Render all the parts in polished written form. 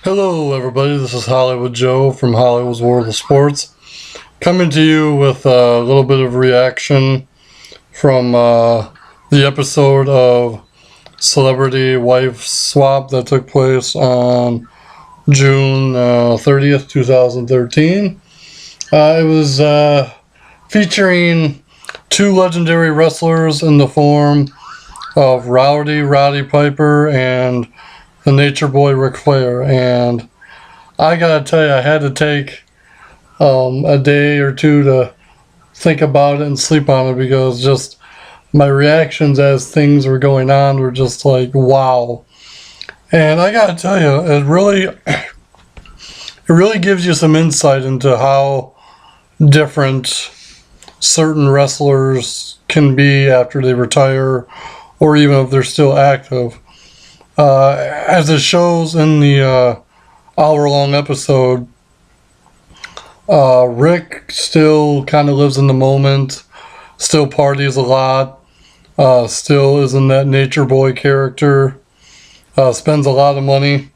Hello, everybody. This is Hollywood Joe from Hollywood's World of Sports, coming to you with a little bit of reaction from the episode of Celebrity Wife Swap that took place on June 30th, 2013. It was featuring two legendary wrestlers in the form of Roddy Piper, and the Nature Boy Ric Flair. And I gotta tell you, I had to take a day or two to think about it and sleep on it, because just my reactions as things were going on were just like, wow. And I gotta tell you, it really gives you some insight into how different certain wrestlers can be after they retire, or even if they're still active. As it shows in the hour-long episode, Rick still kind of lives in the moment, still parties a lot, still is in that Nature Boy character, spends a lot of money,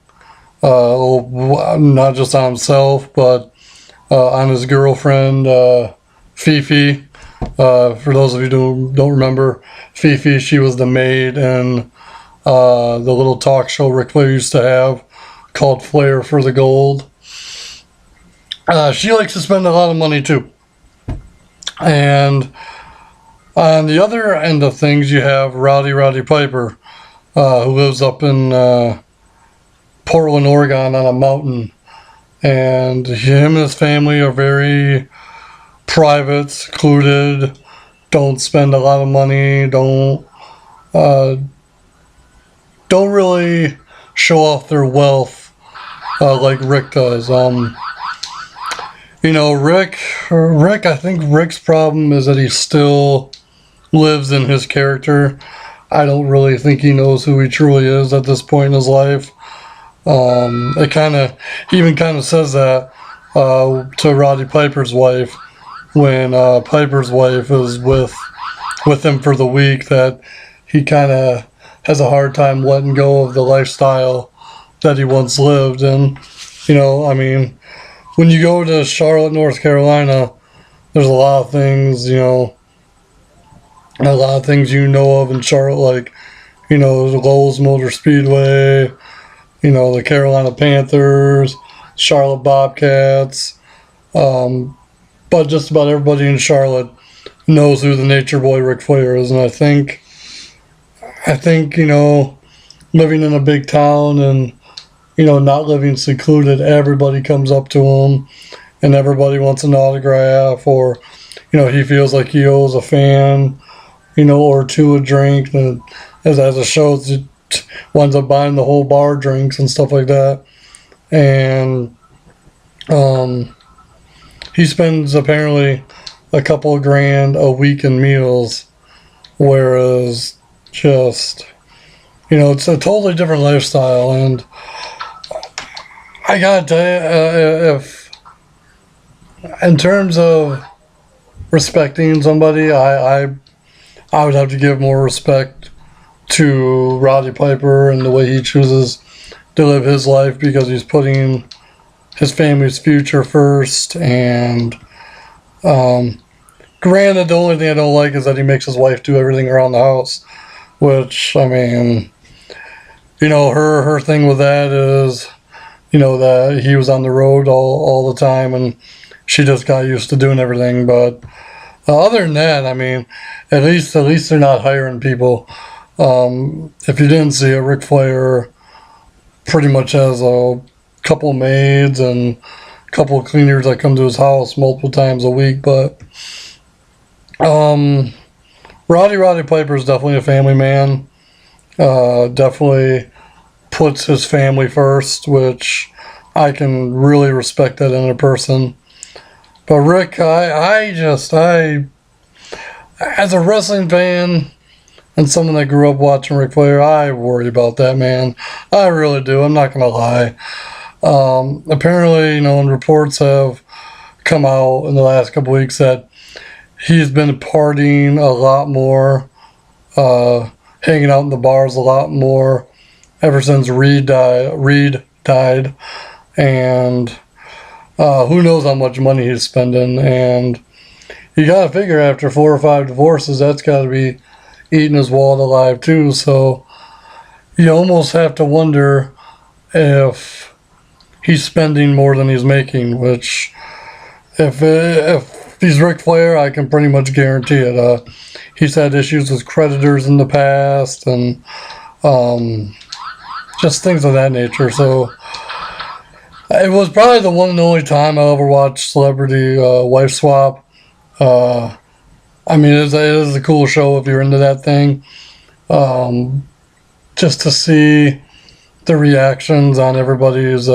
not just on himself, but on his girlfriend, Fifi. For those of you who don't remember, Fifi, she was the maid in the little talk show Ric Flair used to have called Flair for the Gold. She likes to spend a lot of money too. And on the other end of things, you have Roddy Piper, who lives up in Portland, Oregon on a mountain. And him and his family are very private, secluded, don't spend a lot of money, don't really show off their wealth like Rick does. Rick, I think Rick's problem is that he still lives in his character. I don't really think he knows who he truly is at this point in his life. He even kind of says that to Roddy Piper's wife, when Piper's wife is with him for the week, that he kind of has a hard time letting go of the lifestyle that he once lived. And, when you go to Charlotte, North Carolina, there's a lot of things, of in Charlotte, like, the Lowe's Motor Speedway, the Carolina Panthers, Charlotte Bobcats, but just about everybody in Charlotte knows who the Nature Boy Ric Flair is. And I think, living in a big town and, not living secluded, everybody comes up to him and everybody wants an autograph, or, he feels like he owes a fan, or two a drink. And as it shows, it winds up buying the whole bar drinks and stuff like that. And he spends apparently a couple of grand a week in meals, whereas just, it's a totally different lifestyle. And I gotta tell you, if in terms of respecting somebody, I would have to give more respect to Roddy Piper and the way he chooses to live his life, because he's putting his family's future first. And granted, the only thing I don't like is that he makes his wife do everything around the house, which, her thing with that is, that he was on the road all the time and she just got used to doing everything. But other than that, at least they're not hiring people. If you didn't see it, Ric Flair pretty much has a couple maids and a couple of cleaners that come to his house multiple times a week. But Roddy Piper is definitely a family man. Definitely puts his family first, which I can really respect that in a person. But Rick, I as a wrestling fan and someone that grew up watching Ric Flair, I worry about that man. I really do. I'm not gonna lie. Apparently, and reports have come out in the last couple weeks that he's been partying a lot more, hanging out in the bars a lot more ever since Reed died, and who knows how much money he's spending. And you gotta figure after 4 or 5 divorces, that's gotta be eating his wallet alive too. So you almost have to wonder if he's spending more than he's making, which if he's Ric Flair, I can pretty much guarantee it. He's had issues with creditors in the past, and just things of that nature. So it was probably the one and only time I ever watched Celebrity Wife Swap. I mean, it is a cool show if you're into that thing. Just to see the reactions on everybody's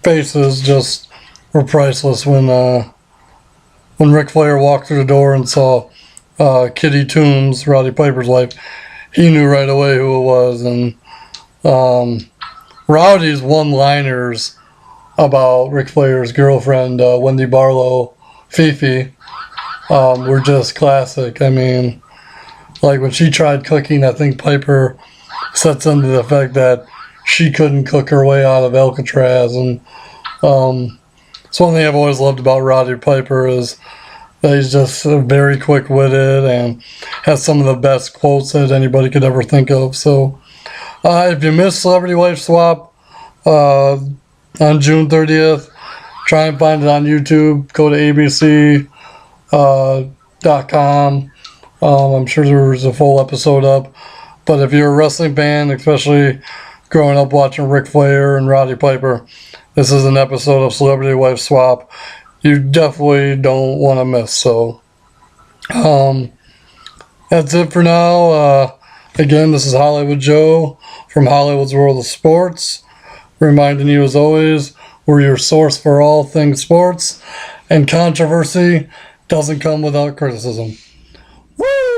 faces just were priceless when Ric Flair walked through the door and saw Kitty Toombs, Roddy Piper's wife. He knew right away who it was, and Rowdy's one-liners about Ric Flair's girlfriend, Wendy Barlow, Fifi, were just classic. I mean, like when she tried cooking, I think Piper said something to the fact that she couldn't cook her way out of Alcatraz. And it's one thing I've always loved about Roddy Piper is that he's just very quick-witted and has some of the best quotes that anybody could ever think of. So if you missed Celebrity Wife Swap on June 30th, try and find it on YouTube. Go to abc.com. I'm sure there's a full episode up. But if you're a wrestling fan, especially growing up watching Ric Flair and Roddy Piper, this is an episode of Celebrity Wife Swap you definitely don't want to miss. So that's it for now. Again, this is Hollywood Joe from Hollywood's World of Sports, reminding you as always, we're your source for all things sports, and controversy doesn't come without criticism. Woo!